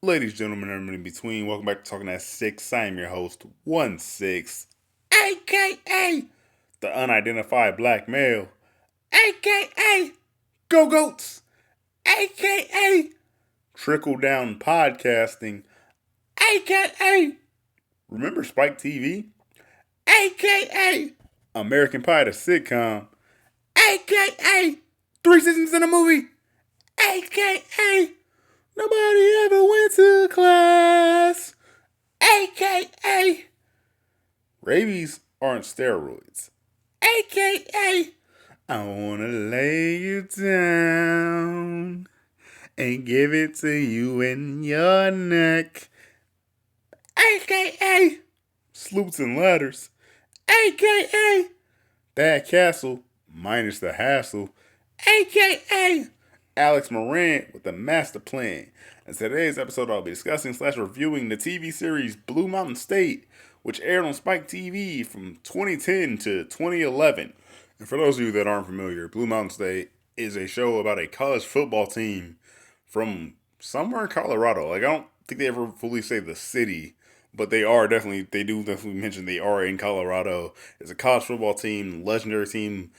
Ladies, gentlemen, everyone in between, welcome back to Talking at Six. I am your host, 1-6, aka the unidentified black male, aka Go Goats, aka Trickle Down Podcasting, aka Remember Spike TV, aka American Pie the sitcom, aka Three Seasons in a Movie, aka Nobody ever went to class, aka rabies aren't steroids, aka I wanna lay you down and give it to you in your neck, aka sloops and ladders, aka Bad Castle minus the hassle, aka Alex Moran with the master plan. In today's episode, I'll be discussing slash reviewing the TV series Blue Mountain State, which aired on Spike TV from 2010 to 2011. And for those of you that aren't familiar, Blue Mountain State is a show about a college football team from somewhere in Colorado. Like, I don't think they ever fully say the city, but they do definitely mention they are in Colorado. It's a college football team, legendary team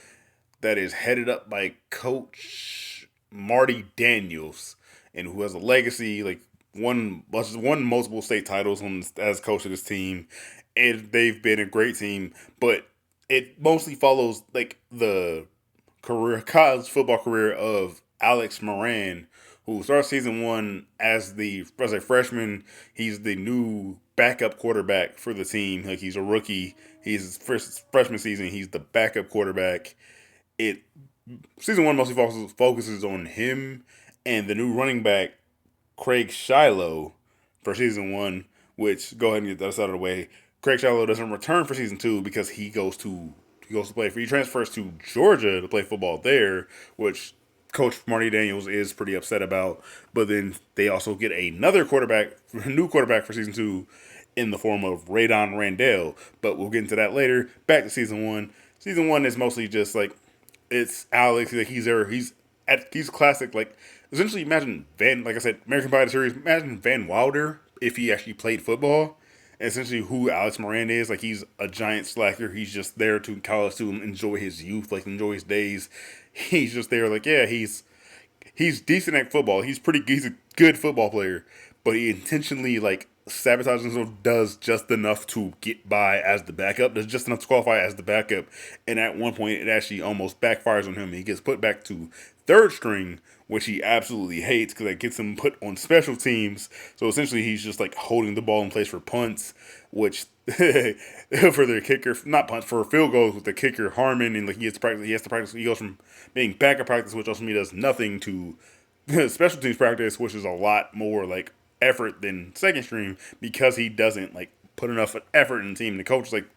that is headed up by Coach Marty Daniels, and who has a legacy, like won multiple state titles as coach of this team, and they've been a great team. But it mostly follows like the college football career of Alex Moran, who starts season one as a freshman. He's the new backup quarterback for the team. Like, he's a rookie. He's his first freshman season. He's the backup quarterback. It Season one mostly focuses on him and the new running back Craig Shiloh for season one. Which, go ahead and get that out of the way. Craig Shiloh doesn't return for season two because he transfers to Georgia to play football there, which Coach Marty Daniels is pretty upset about. But then they also get a new quarterback for season two, in the form of Radon Randall. But we'll get into that later. Back to season one. Season one is mostly just like it's Alex. Like, he's classic. Like, essentially, imagine like I said, American Pie the series. Imagine Van Wilder if he actually played football. And essentially, who Alex Moran is, like, he's a giant slacker. He's just there to college to enjoy his youth, like enjoy his days. He's just there, like, yeah, he's decent at football. He's a good football player, but he intentionally like sabotages himself, does just enough to get by as the backup, does just enough to qualify as the backup, and at one point it actually almost backfires on him. He gets put back to third string, which he absolutely hates because that gets him put on special teams. So essentially, he's just like holding the ball in place for punts, which for the kicker, not punts, for field goals with the kicker Harmon, and like he has to practice. He has to practice. He goes from being backup practice, which ultimately does nothing, to special teams practice, which is a lot more like effort than second string, because he doesn't like put enough effort in the team. The coach like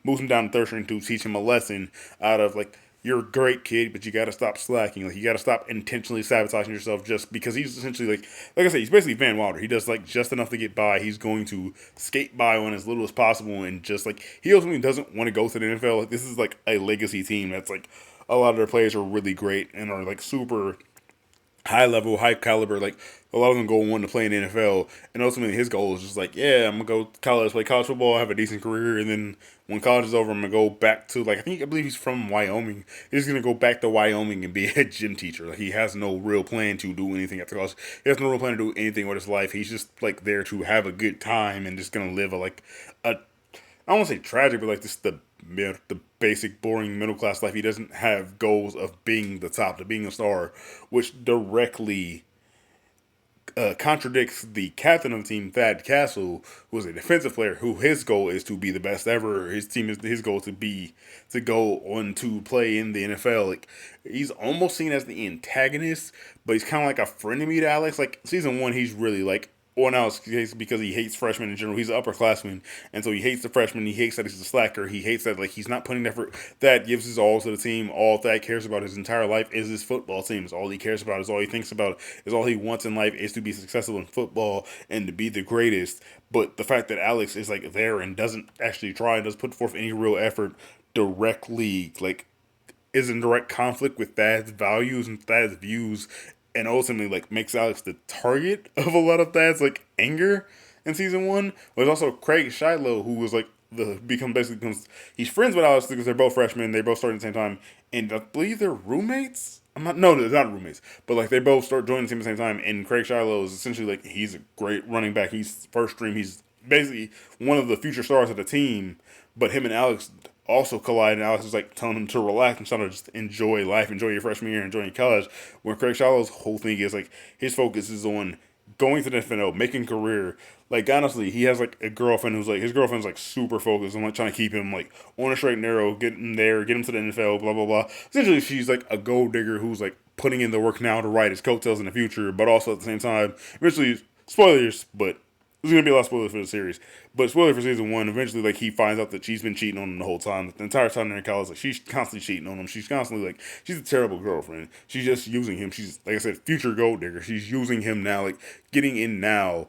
moves him down to third string to teach him a lesson out of like, you're a great kid, but you got to stop slacking. Like, you got to stop intentionally sabotaging yourself just because he's essentially like I said, he's basically Van Wilder. He does like just enough to get by. He's going to skate by on as little as possible, and just like he ultimately doesn't want to go to the NFL. Like, this is like a legacy team that's like a lot of their players are really great and are like super high level, high caliber. Like, a lot of them go on to play in the NFL, and ultimately his goal is just like, yeah, I'm gonna go to college, play college football, have a decent career, and then when college is over, I'm gonna go back to like I believe he's from Wyoming. He's gonna go back to Wyoming and be a gym teacher. Like, he has no real plan to do anything after college. He has no real plan to do anything with his life. He's just like there to have a good time and just gonna live a I don't want to say tragic, but like just the basic boring middle class life. He doesn't have goals of being the top, to being a star, which directly contradicts the captain of the team, Thad Castle, who is a defensive player, who his goal is to be the best ever. His goal is to go on to play in the NFL. Like, he's almost seen as the antagonist, but he's kind of like a frenemy to Alex. Like, season one, he's really like, well, now it's because he hates freshmen in general. He's an upperclassman, and so he hates the freshman. He hates that he's a slacker. He hates that like he's not putting effort. That gives his all to the team. All that cares about his entire life is his football team. Is all he cares about. Is all he thinks about. Is all he wants in life is to be successful in football and to be the greatest. But the fact that Alex is like there and doesn't actually try and doesn't put forth any real effort directly like is in direct conflict with Thad's values and Thad's views, and ultimately like makes Alex the target of a lot of Thad's like anger in season one. There's also Craig Shiloh, who was like becomes he's friends with Alex because they're both freshmen. They both start at the same time, and I believe they're roommates. I'm not no, they're not roommates, but like they both start joining the team at the same time. And Craig Shiloh is essentially like he's a great running back. He's first stream. He's basically one of the future stars of the team. But him and Alex also collide, and Alex is like telling him to relax and try to just enjoy life, enjoy your freshman year, enjoy your college. Where Craig Shallow's whole thing is like his focus is on going to the NFL, making career. Like honestly, he has like a girlfriend who's like his girlfriend's like super focused on like trying to keep him like on a straight and narrow, get him there, get him to the NFL, blah blah blah. Essentially, she's like a gold digger who's like putting in the work now to ride his coattails in the future, but also at the same time, eventually spoilers, but there's gonna be a lot of spoilers for the series. But spoiler for season one, eventually like he finds out that she's been cheating on him the whole time. The entire time they're in college, like she's constantly cheating on him. She's constantly like she's a terrible girlfriend. She's just using him. She's like I said, future gold digger. She's using him now, like getting in now.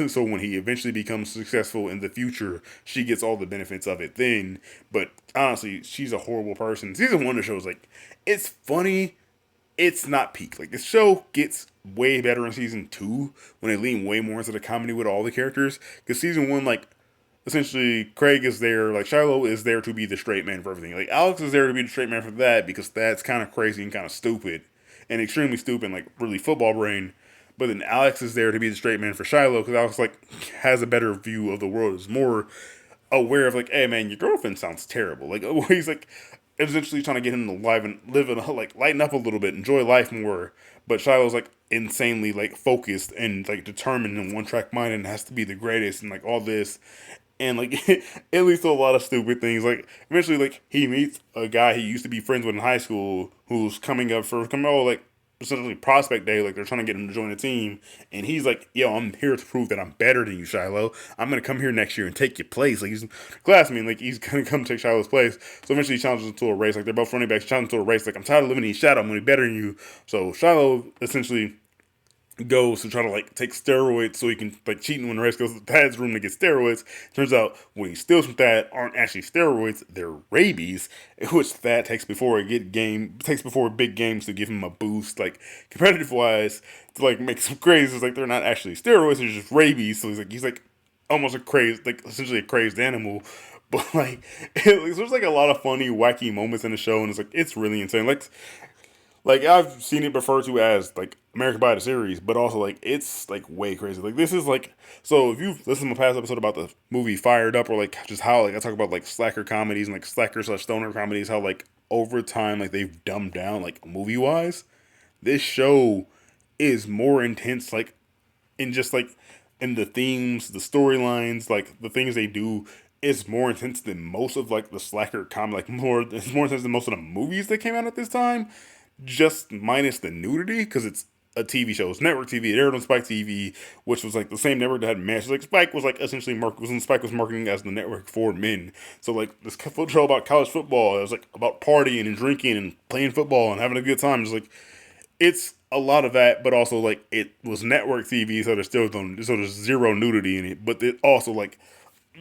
So when he eventually becomes successful in the future, she gets all the benefits of it then. But honestly, she's a horrible person. Season one of the show is like it's funny, it's not peak. Like the show gets way better in season two when they lean way more into the comedy with all the characters. Because season one, like essentially, Craig is there, like Shiloh is there to be the straight man for everything. Like Alex is there to be the straight man for that because that's kind of crazy and kind of stupid and extremely stupid, and, like really football brain. But then Alex is there to be the straight man for Shiloh because Alex like has a better view of the world, is more aware of like, hey man, your girlfriend sounds terrible. Like he's like essentially trying to get him to live and like lighten up a little bit, enjoy life more. But Shiloh's like insanely like focused and like determined and one track mind and has to be the greatest and like all this. And like it leads to a lot of stupid things. Like eventually like he meets a guy he used to be friends with in high school who's coming up for coming oh like essentially prospect day, like they're trying to get him to join the team, and he's like, "Yo, I'm here to prove that I'm better than you, Shiloh. I'm gonna come here next year and take your place." Like he's classmate, like he's gonna come take Shiloh's place. So eventually, he challenges him to a race. Like they're both running backs, challenging him to a race. Like I'm tired of living in your shadow. I'm gonna be better than you. So Shiloh essentially goes to try to like take steroids so he can like cheat when the race goes to Thad's room to get steroids. Turns out what he steals from Thad aren't actually steroids, they're rabies, which Thad takes before big games to give him a boost, like competitive wise, to like make some crazy. It's like they're not actually steroids, they're just rabies. So he's like almost a crazed, like essentially a crazed animal. But like there's like a lot of funny, wacky moments in the show, and it's like it's really insane. Like I've seen it referred to as like American Pie the series, but also like it's like way crazy. Like this is like so if you've listened to my past episode about the movie Fired Up or like just how like I talk about like slacker comedies and like slacker/stoner comedies, how like over time like they've dumbed down like movie wise. This show is more intense like in just like in the themes, the storylines, like the things they do is more intense than most of like the slacker comedy. Like more, it's more intense than most of the movies that came out at this time just minus the nudity because it's a TV show. It's network TV. It aired on Spike TV, which was like the same network that had matches. Like Spike was like essentially Spike was marketing as the network for men. So like this show about college football. It was like about partying and drinking and playing football and having a good time. It's like it's a lot of that, but also like it was network TV, so there's zero nudity in it. But it also like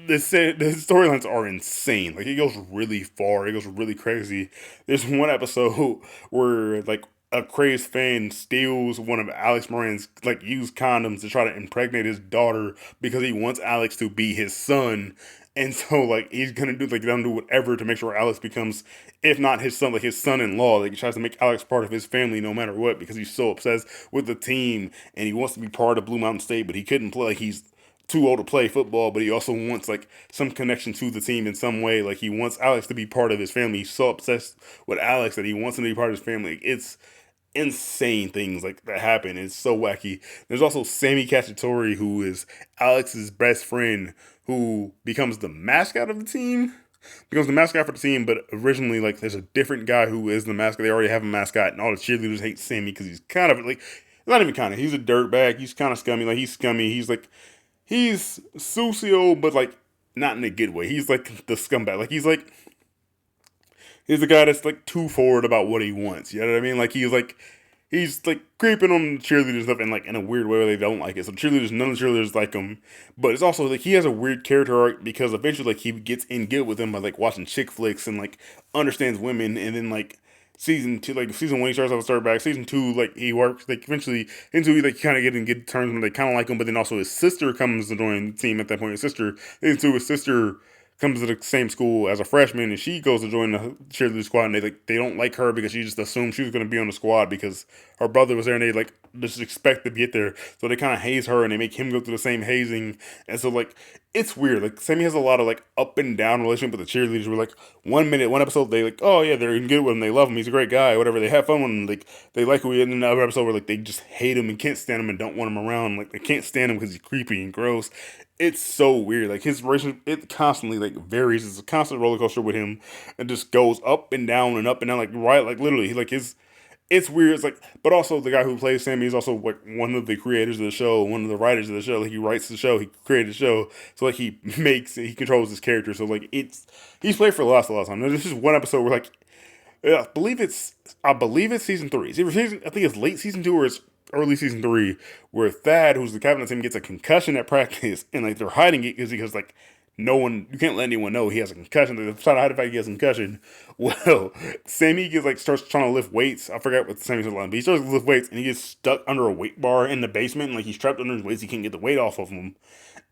the storylines are insane. Like it goes really far. It goes really crazy. There's one episode where like a crazed fan steals one of Alex Moran's like used condoms to try to impregnate his daughter because he wants Alex to be his son. And so like he's gonna do whatever to make sure Alex becomes, if not his son, like his son-in-law. Like he tries to make Alex part of his family no matter what because he's so obsessed with the team and he wants to be part of Blue Mountain State, but he couldn't play. Like he's too old to play football, but he also wants like some connection to the team in some way. Like he wants Alex to be part of his family. He's so obsessed with Alex that he wants him to be part of his family. It's insane things like that happen. It's so wacky. There's also Sammy Cacciatore, who is Alex's best friend, who becomes the mascot of the team. Becomes the mascot for the team, but originally, like, there's a different guy who is the mascot. They already have a mascot, and all the cheerleaders hate Sammy because he's kind of like, not even kind of, he's a dirtbag. He's kind of scummy. Like, he's scummy. He's like, he's sucio, but like, not in a good way. He's like the scumbag. Like, he's the guy that's like too forward about what he wants. You know what I mean? Like he's like creeping on the cheerleaders stuff in like in a weird way where they don't like it. So none of the cheerleaders like him. But it's also like he has a weird character arc because eventually like he gets in good with them by like watching chick flicks and like understands women and then like season two, like season one, he starts off as back. Season two, like he works, like eventually into like kind of get in good terms when they kind of like him. But then also his sister comes to join the team at that point. His sister comes to the same school as a freshman, and she goes to join the cheerleading squad. And they don't like her because she just assumed she was going to be on the squad because her brother was there, and they like just expect to get there. So they kind of haze her, and they make him go through the same hazing. And so like it's weird. Like Sammy has a lot of like up and down relationship with the cheerleaders. Where like 1 minute, one episode, they like, oh yeah, they're good with him, they love him, he's a great guy, whatever. They have fun with him, like they like who he is. And another episode where like they just hate him and can't stand him and don't want him around. Like they can't stand him because he's creepy and gross. It's so weird. Like his relationship, it constantly like varies. It's a constant roller coaster with him, and just goes up and down and up and down. Like right, like literally, he like his it's weird. It's like, but also the guy who plays Sammy is also like one of the creators of the show, one of the writers of the show. Like he writes the show, he created the show, so like he controls his character. So like he's played for the last a lot of time. There's just one episode where like yeah, I believe it's season three. I think it's late season two or it's early season three, where Thad, who's the captain of the team, gets a concussion at practice, and like they're hiding it because like no one, you can't let anyone know he has a concussion. They're trying to hide the fact he has a concussion. Well, Sammy gets like starts trying to lift weights. I forgot what Sammy's line, but he starts to lift weights and he gets stuck under a weight bar in the basement. And, like he's trapped under his weights, he can't get the weight off of him.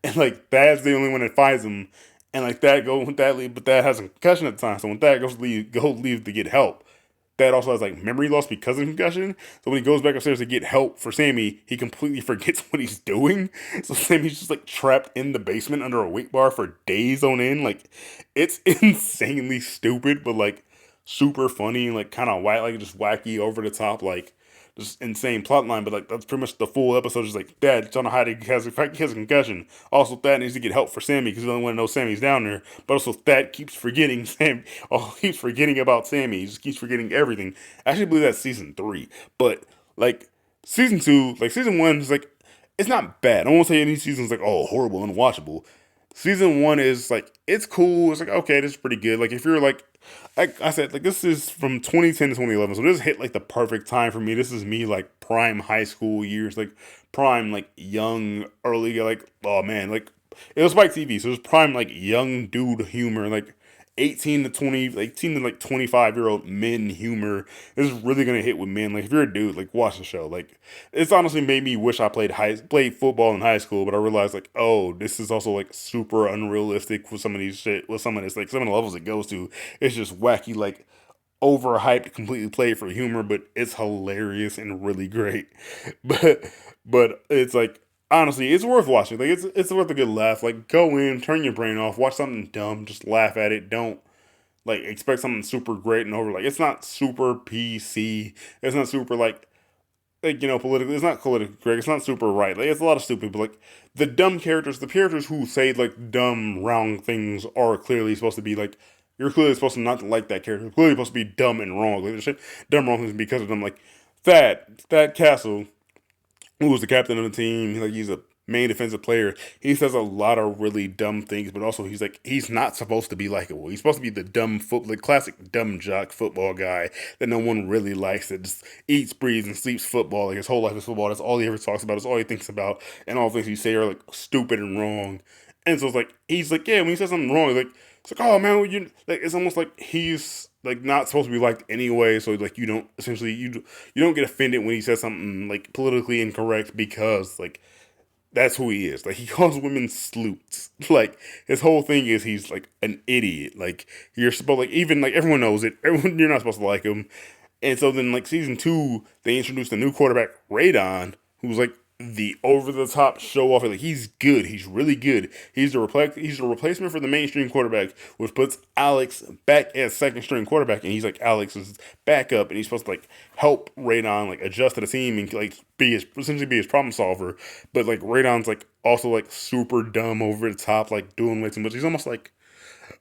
And like Thad's the only one that finds him. And like that go with that leave, but Thad has a concussion at the time. So when Thad leave to get help, Thad also has like memory loss because of concussion. So when he goes back upstairs to get help for Sammy, he completely forgets what he's doing. So Sammy's just like trapped in the basement under a weight bar for days on end. Like it's insanely stupid, but like super funny, like kind of like just wacky, over the top, like just insane plot line. But like that's pretty much the full episode. Just like Dad trying to hide he has a concussion. Also, Thad needs to get help for Sammy because he doesn't want to know Sammy's down there. But also, Thad keeps forgetting Sam. Oh, keeps forgetting about Sammy. He just keeps forgetting everything. I actually believe that's season three. But like season two, like season one is like it's not bad. I won't say any season's like oh horrible, unwatchable. Season one is like it's cool. It's like okay, this is pretty good. Like if you're like I said, like this is from 2010 to 2011, so this hit like the perfect time for me. This is me like prime high school years, like prime like young early like oh man, like it was Spike TV, so it was prime like young dude humor, like 18 to 20, like 18 to like 25-year-old men humor. This is really gonna hit with men. Like if you're a dude, like watch the show. Like it's honestly made me wish I played football in high school, but I realized like, oh, this is also like super unrealistic with some of these shit with some of this, like some of the levels it goes to. It's just wacky, like overhyped, completely played for humor, but it's hilarious and really great. But but it's like honestly, it's worth watching. Like it's worth a good laugh. Like go in, turn your brain off, watch something dumb, just laugh at it. Don't like expect something super great and over. Like it's not super PC. It's not super like politically. It's not politically correct. It's not super right. Like it's a lot of stupid. But like the characters who say like dumb, wrong things are clearly supposed to be like. You're clearly supposed to not like that character. You're clearly supposed to be dumb and wrong. Like, shit, dumb wrong things because of them. Like Thad Castle, who was the captain of the team. Like he's a main defensive player. He says a lot of really dumb things, but also he's not supposed to be likable. He's supposed to be the classic dumb jock football guy that no one really likes. That just eats, breathes, and sleeps football. Like his whole life is football. That's all he ever talks about. That's all he thinks about, and all the things he say are like stupid and wrong. And so it's like he's like, yeah, when he says something wrong, it's like, oh man, you like it's almost like he's like not supposed to be liked anyway. So like you don't essentially you don't get offended when he says something like politically incorrect because like that's who he is. Like he calls women sleuths. Like his whole thing is he's like an idiot. Like you're supposed like even like everyone knows it. Everyone you're not supposed to like him. And so then like season two, they introduced a new quarterback, Radon, who's like the over the top show off. Like he's good. He's really good. He's the replacement for the mainstream quarterback, which puts Alex back as second string quarterback, and he's like Alex's backup, and he's supposed to like help Radon like adjust to the team and like essentially be his problem solver. But like Radon's like also like super dumb, over the top, like doing way too much. He's almost like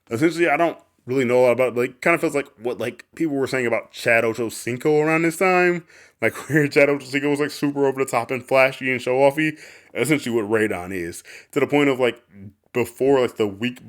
essentially I don't really know a lot about like kind of feels like what like people were saying about Chad Ochocinco around this time. Like where Chad Ochocinco was like super over the top and flashy and show offy. Essentially what Radon is. To the point of like before like the week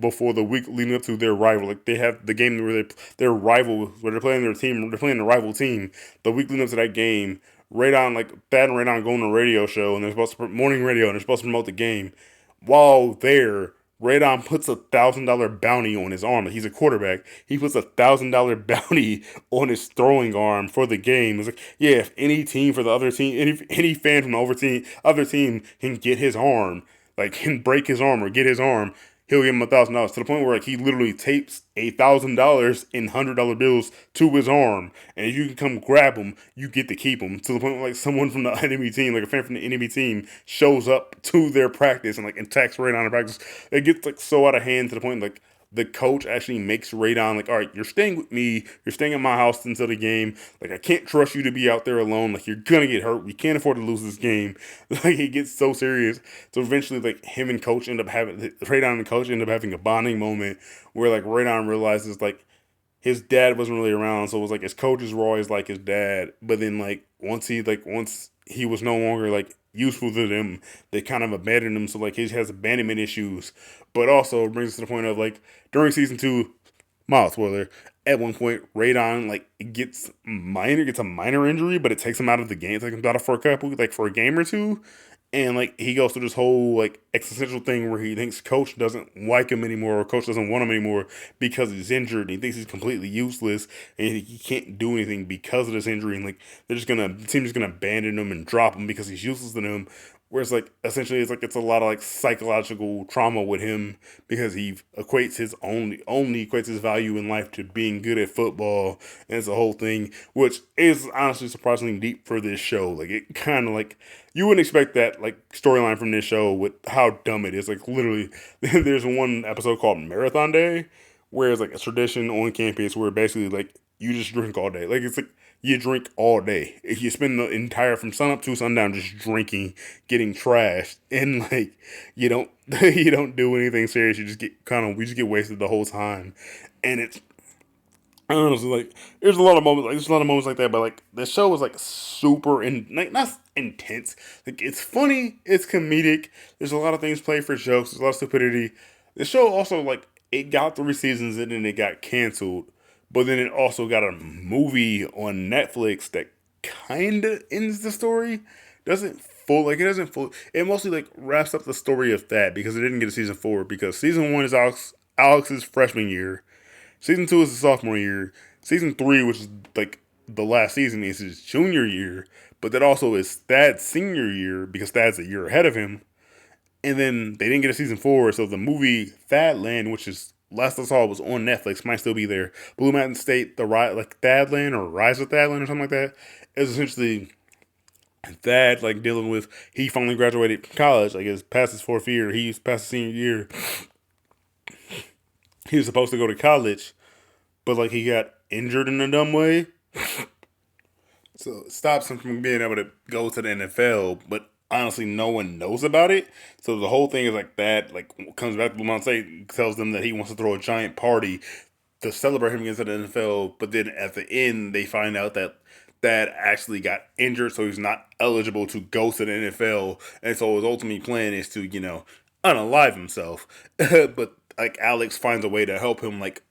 leading up to their rival. Like they have the game where their rival where they're playing their team they're playing the rival team. The week leading up to that game, Radon like Thad and Radon go on a radio show and they're supposed to morning radio and they're supposed to promote the game. While there, Radon puts $1,000 bounty on his arm. He's a quarterback. He puts $1,000 bounty on his throwing arm for the game. It's like, yeah, if any team for the other team, any fan from the other team can get his arm, like can break his arm or get his arm, he'll give him $1,000 to the point where like he literally tapes $1,000 in $100 bills to his arm, and if you can come grab him, you get to keep him. To the point where like someone from the enemy team, like a fan from the enemy team, shows up to their practice and like attacks Radon in practice. It gets like so out of hand to the point like the coach actually makes Radon like, all right, you're staying with me. You're staying at my house until the game. Like, I can't trust you to be out there alone. Like, you're gonna get hurt. We can't afford to lose this game. Like, it gets so serious. So eventually, like, him and coach end up having Radon and coach end up having a bonding moment where like Radon realizes like his dad wasn't really around, so it was like his coaches were always like his dad. But then once he was no longer like useful to them, they kind of abandoned him. So like he has abandonment issues. But also it brings us to the point of like during season two, mild spoiler, at one point Radon like gets a minor injury, but it takes him out of the game. It takes him out for a couple like for a game or two, and like he goes through this whole like existential thing where he thinks coach doesn't like him anymore or coach doesn't want him anymore because he's injured. And he thinks he's completely useless and he can't do anything because of this injury. And like the team's just gonna abandon him and drop him because he's useless to them. Whereas like essentially it's a lot of like psychological trauma with him because he equates his only equates his value in life to being good at football, and it's a whole thing which is honestly surprisingly deep for this show. Like it kind of like you wouldn't expect that like storyline from this show with how dumb it is. Like literally, there's one episode called Marathon Day where it's like a tradition on campus where basically like you just drink all day. Like it's like you drink all day. If you spend the entire from sun up to sundown just drinking, getting trashed, and like you don't you don't do anything serious. You just get we just get wasted the whole time, and it's honestly like there's a lot of moments like that, but like the show was like super like not intense. Like it's funny, it's comedic. There's a lot of things played for jokes. There's a lot of stupidity. The show also like it got 3 seasons and then it got canceled. But then it also got a movie on Netflix that kind of ends the story. Doesn't full. It mostly like wraps up the story of that because it didn't get a season 4 because season 1 is Alex's freshman year, season 2 is his sophomore year, season 3, which is like the last season, is his junior year. But that also is Thad's senior year because Thad's a year ahead of him. And then they didn't get a season 4, so the movie Thadland, which is last I saw was on Netflix, might still be there. Blue Mountain State, Thadland or Rise of Thadland or something like that, is essentially Thad like dealing with he finally graduated college, like it's past his 4th year, he's past his senior year. He was supposed to go to college, but like he got injured in a dumb way. So it stops him from being able to go to the NFL, but honestly no one knows about it. So the whole thing is like that, like comes back to Blue Mountain State, tells them that he wants to throw a giant party to celebrate him against the NFL, but then at the end they find out that Thad actually got injured, so he's not eligible to go to the NFL, and so his ultimate plan is to, unalive himself. But like Alex finds a way to help him like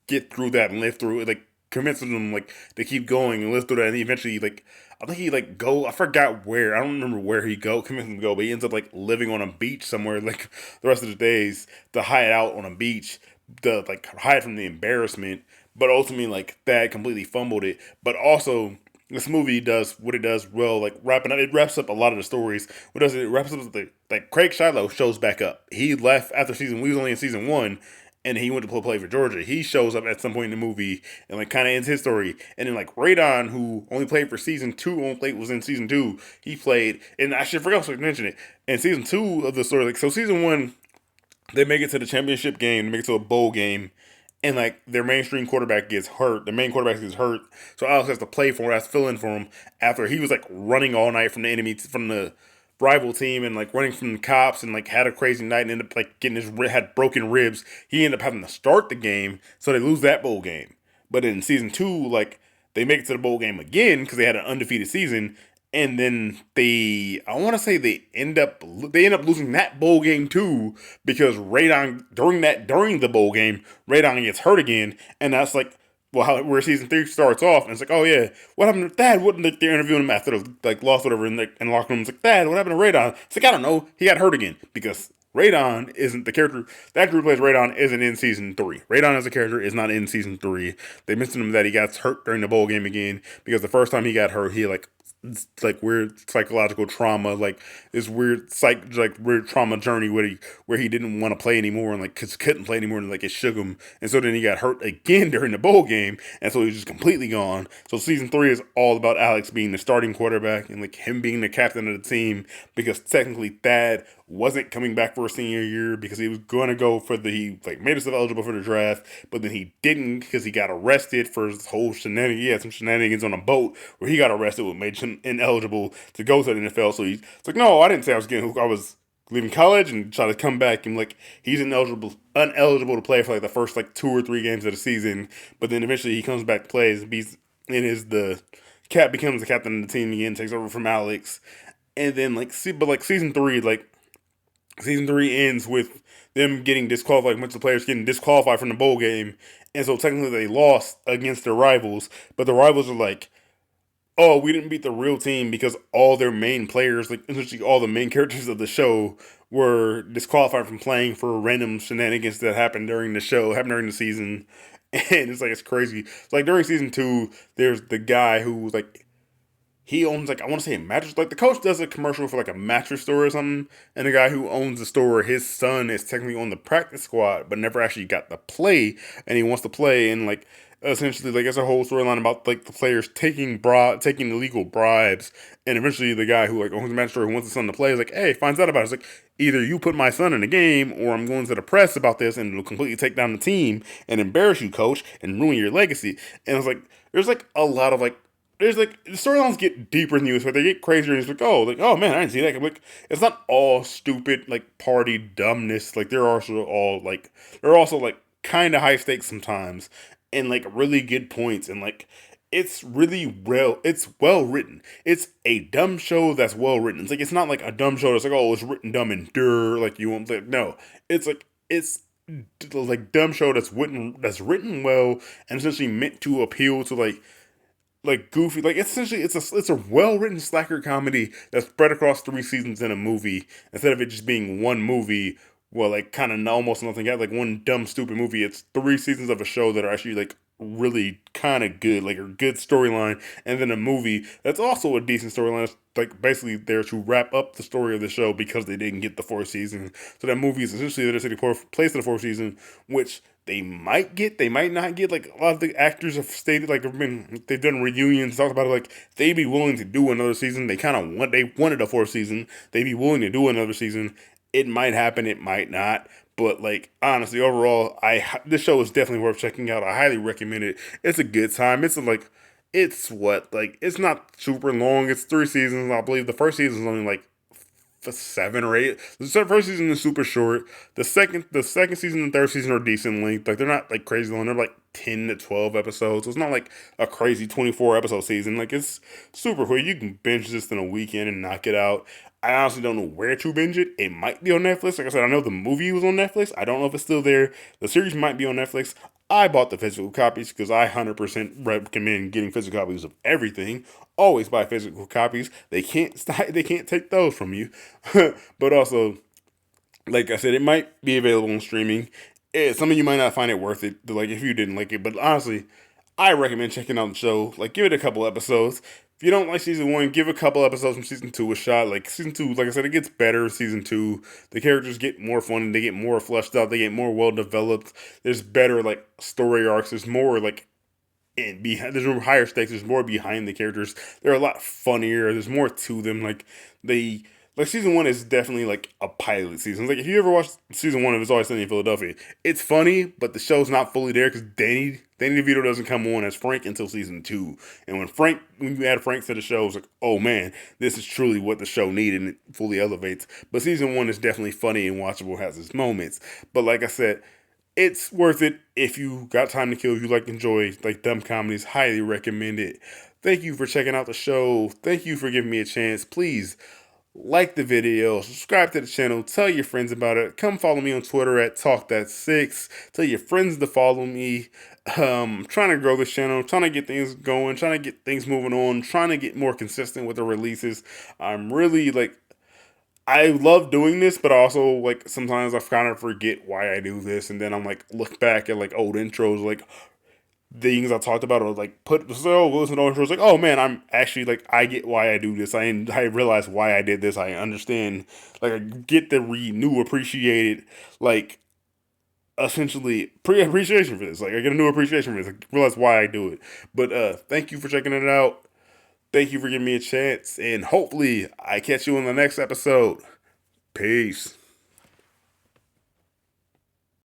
get through that and live through it, like convinces him like to keep going and live through that, and he eventually like I think he like go I forgot where I don't remember where he convinces him to go, but he ends up like living on a beach somewhere like the rest of the days to hide out on a beach to like hide from the embarrassment. But ultimately like that completely fumbled it. But also this movie does what it does well, like it wraps up a lot of the stories. What does it wraps up like Craig Shiloh shows back up. He left after we was only in season 1, and he went to play for Georgia. He shows up at some point in the movie and like kind of ends his story. And then like Radon, who only played for season 2, was in season 2. He played, and I should forget to mention it. In season 2 of the story, like so, season 1, they make it to the championship game, they make it to a bowl game, and like their mainstream quarterback gets hurt. The main quarterback gets hurt, so Alex has to has to fill in for him after he was like running all night from the rival team and like running from the cops and like had a crazy night and ended up like had broken ribs. He ended up having to start the game, so they lose that bowl game. But in season 2, like they make it to the bowl game again because they had an undefeated season, and then I want to say they end up losing that bowl game too because Radon during the bowl game Radon gets hurt again, and that's like where season 3 starts off, and it's like, oh yeah, what happened to Thad? What they're interviewing him after the like lost whatever in the locker room. It's like, Thad, what happened to Radon? It's like, I don't know, he got hurt again because Radon isn't the character. The actor who plays Radon isn't in season 3. Radon as a character is not in season 3. They mentioned him that he got hurt during the bowl game again because the first time he got hurt, he like weird psychological trauma, like this weird trauma journey where he didn't want to play anymore and like couldn't play anymore and like it shook him, and so then he got hurt again during the bowl game, and so he's just completely gone. So season 3 is all about Alex being the starting quarterback and like him being the captain of the team because technically Thad wasn't coming back for a senior year because he was going to go for he like made himself eligible for the draft, but then he didn't because he got arrested for his whole shenanigans. He had some shenanigans on a boat where he got arrested, what made him ineligible to go to the NFL. So he's like, no, I didn't say I was leaving college and try to come back, and like he's uneligible to play for like the first like 2 or 3 games of the season, but then eventually he comes back, plays, and becomes the captain of the team again, takes over from Alex, and then season 3 ends with them getting disqualified, like a bunch of players getting disqualified from the bowl game, and so technically they lost against their rivals, but the rivals are like, oh, we didn't beat the real team because all their main players, like essentially all the main characters of the show, were disqualified from playing for random shenanigans that happened during the season. And it's crazy. It's like during season 2, there's the guy who was like, he owns like I want to say a mattress. Like the coach does a commercial for like a mattress store or something, and the guy who owns the store, his son is technically on the practice squad, but never actually got to play, and he wants to play, and like essentially like it's a whole storyline about like the players taking illegal bribes, and eventually the guy who like owns the mattress store who wants the son to play is like, hey, finds out about it. It's like either you put my son in the game, or I'm going to the press about this, and it'll completely take down the team and embarrass you, coach, and ruin your legacy. And it's like there's like a lot of like there's like the storylines get deeper in the US, but they get crazier. And it's like oh man, I didn't see that. Like it's not all stupid like party dumbness. Like they're also like kind of high stakes sometimes, and like really good points, and like it's well written. It's a dumb show that's well written. It's like it's not like a dumb show that's like, oh, it's written dumb and like you won't like no. It's like dumb show that's written well and essentially meant to appeal to like goofy, like essentially it's a well written slacker comedy that's spread across 3 seasons in a movie instead of it just being one movie. Well, like kind of almost nothing out, like one dumb stupid movie. It's 3 seasons of a show that are actually like really kind of good, like a good storyline, and then a movie that's also a decent storyline. It's like basically there to wrap up the story of the show because they didn't get the 4th season. So that movie is essentially the city place of the 4th season, which they might not get. Like a lot of the actors have stated, like they've done reunions, talked about it, like they'd be willing to do another season. They wanted a 4th season. They'd be willing to do another season. It might happen, it might not. But like honestly, overall, this show is definitely worth checking out. I highly recommend it. It's a good time. It's not super long. It's 3 seasons. I believe the first season is only like for 7 or 8. The first season is super short. The second season and third season are decent length. Like they're not like crazy long. They're like 10 to 12 episodes. So it's not like a crazy 24 episode season. Like it's super quick. You can binge this in a weekend and knock it out. I honestly don't know where to binge it. It might be on Netflix. Like I said, I know the movie was on Netflix. I don't know if it's still there. The series might be on Netflix. I bought the physical copies because I 100% recommend getting physical copies of everything. Always buy physical copies. They can't take those from you. But also, like I said, it might be available on streaming. Some of you might not find it worth it, like if you didn't like it. But honestly, I recommend checking out the show. Like, give it a couple episodes. If you don't like season 1, give a couple episodes from season 2 a shot. Like season 2, like I said, it gets better. Season 2, the characters get more fun. They get more fleshed out. They get more well developed. There's better like story arcs. There's more like there's more higher stakes. There's more behind the characters. They're a lot funnier. There's more to them. Like season 1 is definitely like a pilot season. Like if you ever watched season 1 of It's Always Sunny in Philadelphia, it's funny, but the show's not fully there because Danny DeVito doesn't come on as Frank until season 2. And when you add Frank to the show, it's like, oh man, this is truly what the show needed, and it fully elevates. But season 1 is definitely funny and watchable, has its moments. But like I said, it's worth it if you got time to kill. If you like enjoy like dumb comedies, highly recommend it. Thank you for checking out the show. Thank you for giving me a chance. Please like the video, subscribe to the channel, tell your friends about it. Come follow me on Twitter at TalkThat6. Tell your friends to follow me. I'm trying to grow this channel, trying to get things going, trying to get things moving on, trying to get more consistent with the releases. I'm really like I love doing this, but also like sometimes I kind of forget why I do this, and then I'm like look back at like old intros, like things I talked about, or like listen to intros, like oh man, I'm actually like I get why I do this. I realize why I did this. I understand, like I get the new appreciated like essentially appreciation for this. Like I get a new appreciation for this. I realize why I do it. But thank you for checking it out. Thank you for giving me a chance, and hopefully I catch you in the next episode. Peace.